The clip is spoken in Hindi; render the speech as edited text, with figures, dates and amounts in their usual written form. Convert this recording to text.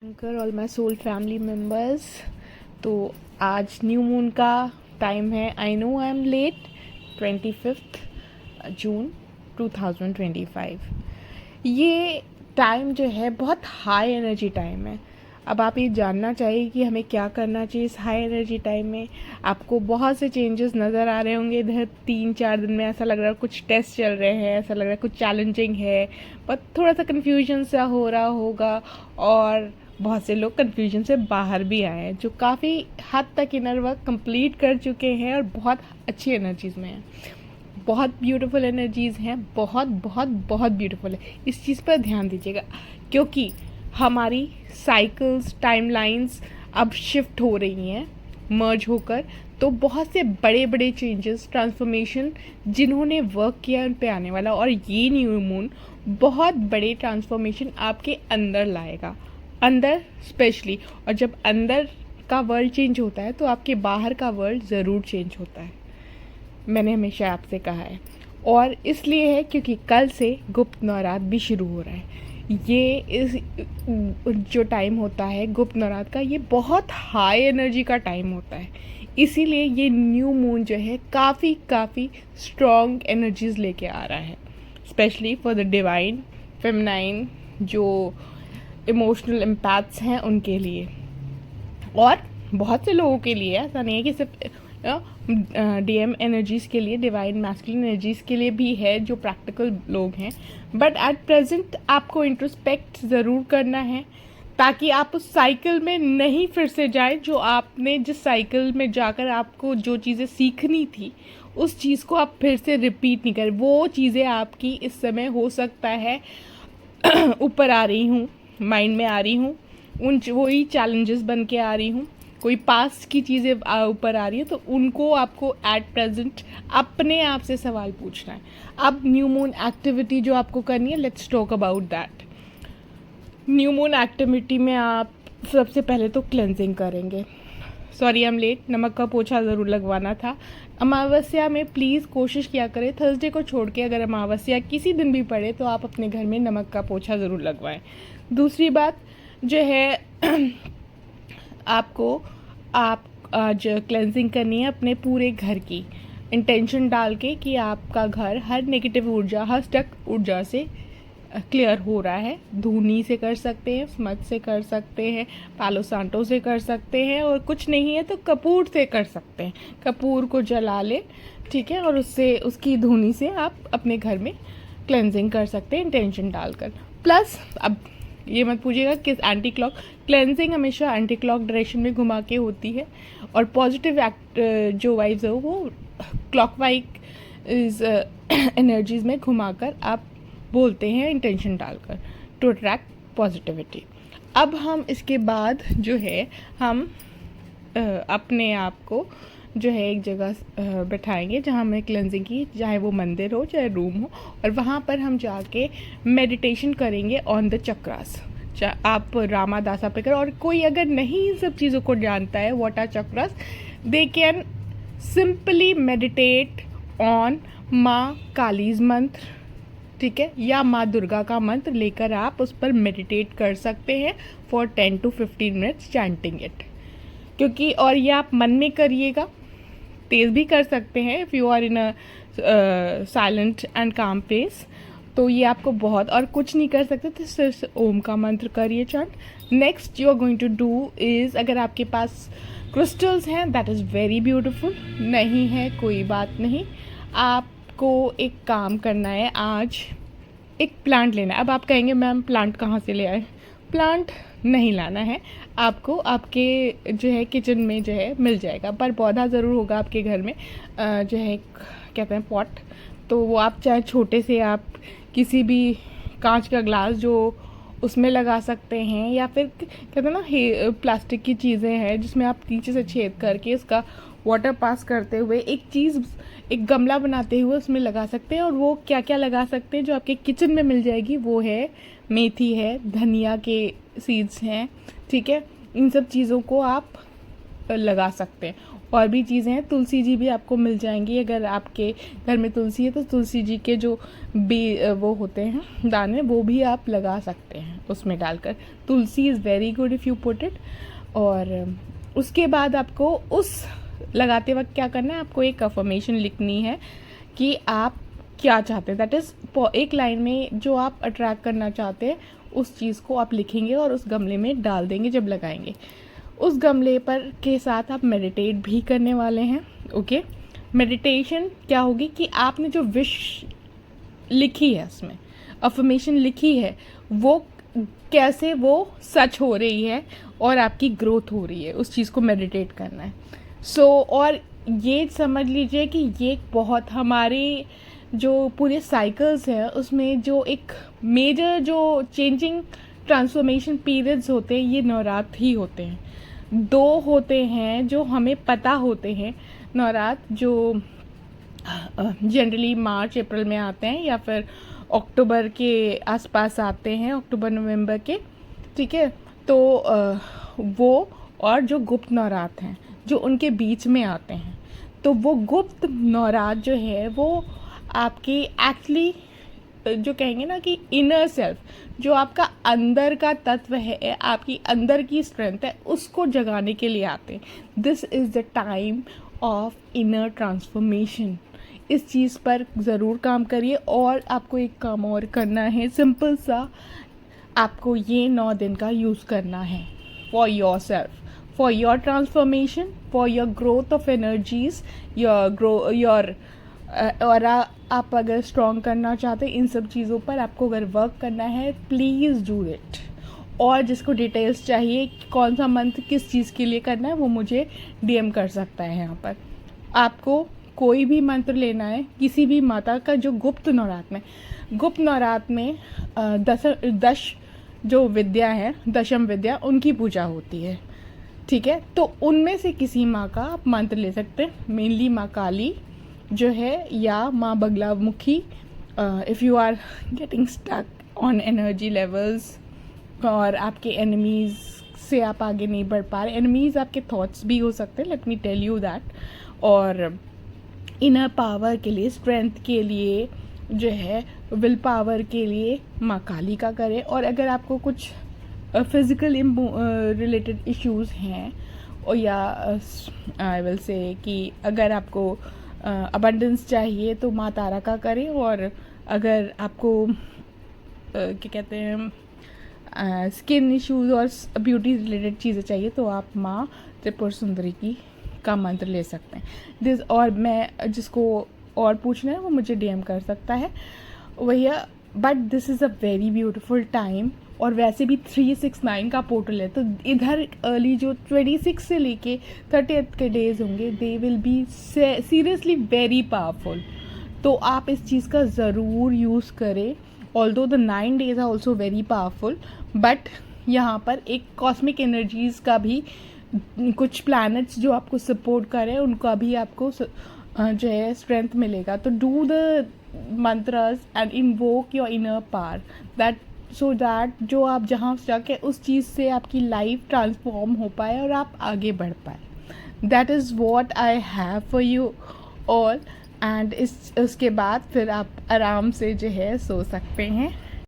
अंकर all my soul family members. तो आज न्यू मून का टाइम है। I know I am late. 25 June 2025। ये टाइम जो है बहुत हाई एनर्जी टाइम है। अब आप ये जानना चाहिए कि हमें क्या करना चाहिए इस हाई एनर्जी टाइम में। आपको बहुत से चेंजेस नज़र आ रहे होंगे इधर 3-4 दिन में। ऐसा लग रहा है कुछ टेस्ट चल रहे हैं, ऐसा लग रहा है कुछ चैलेंजिंग है, पर थोड़ा सा कन्फ्यूजन सा हो रहा होगा। और बहुत से लोग कन्फ्यूजन से बाहर भी आए हैं जो काफ़ी हद तक इनर वर्क कंप्लीट कर चुके हैं और बहुत अच्छी एनर्जीज़ में हैं। बहुत ब्यूटीफुल एनर्जीज़ हैं, बहुत बहुत बहुत ब्यूटीफुल है। इस चीज़ पर ध्यान दीजिएगा क्योंकि हमारी साइकिल्स, टाइमलाइंस अब शिफ्ट हो रही हैं मर्ज होकर। तो बहुत से बड़े बड़े चेंजेस, ट्रांसफॉर्मेशन जिन्होंने वर्क किया उन पे आने वाला। और ये न्यू मून बहुत बड़े ट्रांसफॉर्मेशन आपके अंदर लाएगा, अंदर स्पेशली। और जब अंदर का वर्ल्ड चेंज होता है तो आपके बाहर का वर्ल्ड ज़रूर चेंज होता है। मैंने हमेशा आपसे कहा है। और इसलिए है क्योंकि कल से गुप्त नवरात्र भी शुरू हो रहा है। ये इस जो टाइम होता है गुप्त नवरात्र का, ये बहुत हाई एनर्जी का टाइम होता है। इसीलिए ये न्यू मून जो है काफ़ी स्ट्रॉन्ग एनर्जीज लेके आ रहा है, specially for the divine feminine जो इमोशनल इम्पैक्ट्स हैं उनके लिए। और बहुत से लोगों के लिए, ऐसा नहीं है कि सिर्फ डीएम एनर्जीज़ के लिए, डिवाइन मैस्कुलिन एनर्जीज़ के लिए भी है जो प्रैक्टिकल लोग हैं। बट एट प्रेजेंट आपको इंट्रोस्पेक्ट ज़रूर करना है ताकि आप उस साइकिल में नहीं फिर से जाएं जो आपने, जिस साइकिल में जाकर आपको जो चीज़ें सीखनी थी उस चीज़ को आप फिर से रिपीट नहीं करें। वो चीज़ें आपकी इस समय हो सकता है ऊपर आ रही हूँ, माइंड में आ रही हूँ, उन वही चैलेंजेस बन के आ रही हूँ, कोई पास्ट की चीज़ें ऊपर आ रही है, तो उनको आपको एट प्रेजेंट अपने आप से सवाल पूछना है। अब न्यू मून एक्टिविटी जो आपको करनी है, let's talk about that. New moon activity में आप सबसे पहले तो क्लेंजिंग करेंगे। सॉरी आई एम लेट, नमक का पोछा ज़रूर लगवाना था। अमावस्या में प्लीज़ कोशिश किया करें, थर्सडे को छोड़ के अगर अमावस्या किसी दिन भी पड़े तो आप अपने घर में नमक का पोछा ज़रूर लगवाएं। दूसरी बात जो है आपको आज क्लेंजिंग करनी है अपने पूरे घर की, इंटेंशन डाल के कि आपका घर हर नेगेटिव ऊर्जा, हर स्टक ऊर्जा से क्लियर हो रहा है। धूनी से कर सकते हैं, स्मच से कर सकते हैं, पालो सांटो से कर सकते हैं, और कुछ नहीं है तो कपूर से कर सकते हैं। कपूर को जला ले, ठीक है, और उससे, उसकी धूनी से आप अपने घर में क्लेंजिंग कर सकते हैं इंटेंशन डालकर। प्लस अब ये मत पूछिएगा किस एंटी क्लॉक, क्लेंजिंग हमेशा एंटी क्लॉक डायरेक्शन में घुमा के होती है और पॉजिटिव जो वाइब्स है वो क्लॉक वाइज एनर्जीज में घुमाकर आप बोलते हैं इंटेंशन डालकर, टू अट्रैक्ट पॉजिटिविटी। अब हम इसके बाद जो है हम अपने आप को जो है एक जगह बैठाएंगे जहाँ हमें क्लेंजिंग की, चाहे वो मंदिर हो चाहे रूम हो, और वहाँ पर हम जाके मेडिटेशन करेंगे ऑन द चक्रास। आप रामा दासा पे करें, और कोई अगर नहीं इन सब चीज़ों को जानता है what are chakras, they can simply meditate on Maa Kali's मंत्र, ठीक है, या माँ दुर्गा का मंत्र लेकर आप उस पर मेडिटेट कर सकते हैं for 10 to 15 minutes chanting it. क्योंकि और ये आप मन में करिएगा, तेज़ भी कर सकते हैं if you are in a silent and calm place. तो ये आपको बहुत, और कुछ नहीं कर सकते तो सिर्फ ओम का मंत्र करिए chant. Next you are going to do is, अगर आपके पास क्रिस्टल्स हैं दैट इज़ वेरी ब्यूटिफुल, नहीं है कोई बात नहीं, आपको एक काम करना है, आज एक प्लांट लेना है। अब आप कहेंगे मैम प्लांट कहाँ से ले आए? प्लांट नहीं लाना है आपको, आपके जो है किचन में जो है मिल जाएगा, पर पौधा ज़रूर होगा आपके घर में जो है कहते हैं पॉट। तो वो आप चाहे छोटे से आप किसी भी कांच का ग्लास जो उसमें लगा सकते हैं, या फिर कहते हैं ना प्लास्टिक की चीज़ें हैं जिसमें आप नीचे से छेद करके उसका वाटर पास करते हुए एक गमला बनाते हुए उसमें लगा सकते हैं। और वो क्या क्या लगा सकते हैं जो आपके किचन में मिल जाएगी, वो है मेथी है, धनिया के सीड्स हैं, ठीक है, इन सब चीज़ों को आप लगा सकते हैं। और भी चीज़ें हैं, तुलसी जी भी आपको मिल जाएंगी। अगर आपके घर में तुलसी है तो तुलसी जी के जो वो होते हैं दाने, वो भी आप लगा सकते हैं उसमें डालकर। Tulsi is very good if you put it. और उसके बाद आपको उस लगाते वक्त क्या करना है, आपको एक अफर्मेशन लिखनी है कि आप क्या चाहते हैं। दैट इज़ एक लाइन में जो आप अट्रैक्ट करना चाहते हैं उस चीज़ को आप लिखेंगे और उस गमले में डाल देंगे जब लगाएंगे। उस गमले पर के साथ आप मेडिटेट भी करने वाले हैं। ओके, मेडिटेशन क्या होगी कि आपने जो विश लिखी है, उसमें अफर्मेशन लिखी है, वो कैसे वो सच हो रही है और आपकी ग्रोथ हो रही है, उस चीज़ को मेडिटेट करना है। और ये समझ लीजिए कि ये बहुत हमारे जो पूरे साइकिल्स हैं उसमें जो एक मेजर जो चेंजिंग ट्रांसफॉर्मेशन पीरियड्स होते हैं, ये नवरात्र ही होते हैं। 2 होते हैं जो हमें पता होते हैं नवरात्र, जो जनरली मार्च अप्रैल में आते हैं या फिर अक्टूबर के आसपास आते हैं, अक्टूबर नवंबर के, ठीक है। तो वो और जो गुप्त नवरात्र हैं जो उनके बीच में आते हैं, तो वो गुप्त नवरात्र जो है वो आपकी एक्चुअली जो कहेंगे ना कि इनर सेल्फ, जो आपका अंदर का तत्व है, आपकी अंदर की स्ट्रेंथ है, उसको जगाने के लिए आते हैं। This is the time of inner transformation. इस चीज़ पर ज़रूर काम करिए। और आपको एक काम और करना है, सिंपल सा, आपको ये 9 दिन का यूज़ करना है for your self, for your transformation, for your growth of energies, your और आप अगर स्ट्रॉन्ग करना चाहते हैं इन सब चीज़ों पर, आपको अगर वर्क करना है, प्लीज़ डू इट। और जिसको डिटेल्स चाहिए कौन सा मंत्र किस चीज़ के लिए करना है, वो मुझे DM कर सकता है। यहाँ पर आपको कोई भी मंत्र लेना है किसी भी माता का, जो गुप्त नवरात्र में 10 जो विद्या है, दशम विद्या, उनकी पूजा होती है, ठीक है। तो उनमें से किसी माँ का आप मंत्र ले सकते हैं। मेनली माँ काली जो है, या माँ Baglamukhi, if you are getting stuck on energy levels और आपके एनिमीज़ से आप आगे नहीं बढ़ पा रहे। एनिमीज़ आपके थॉट्स भी हो सकते हैं, let me tell you that. और इनर पावर के लिए, स्ट्रेंथ के लिए जो है, विल पावर के लिए माँ काली का करें। और अगर आपको कुछ फिज़िकल रिलेटेड इश्यूज़ हैं, और या आई विल से कि अगर आपको अबंडेंस चाहिए तो माँ तारा का करें। और अगर आपको क्या कहते हैं स्किन इश्यूज़ और ब्यूटी रिलेटेड चीज़ें चाहिए तो आप माँ त्रिपुर सुंदरी की का मंत्र ले सकते हैं। और मैं जिसको और पूछना है वो मुझे DM कर सकता है भैया। But this is a very beautiful time. और वैसे भी 369 का पोर्टल है, तो इधर अर्ली जो 26 से लेके 30th के डेज होंगे, they will be seriously very powerful. तो आप इस चीज़ का ज़रूर यूज़ करें। Although the 9 days are also very powerful, but यहाँ पर एक कॉस्मिक एनर्जीज़ का भी कुछ प्लैनेट्स जो आपको सपोर्ट करें, उनका भी आपको जो है स्ट्रेंथ मिलेगा। तो do the मंत्रस and invoke your inner power, that so that जो आप जहाँ जाके उस चीज़ से आपकी लाइफ ट्रांसफॉर्म हो पाए और आप आगे बढ़ पाए। That is what I have for you all. And उसके बाद फिर आप आराम से जो है सो सकते हैं।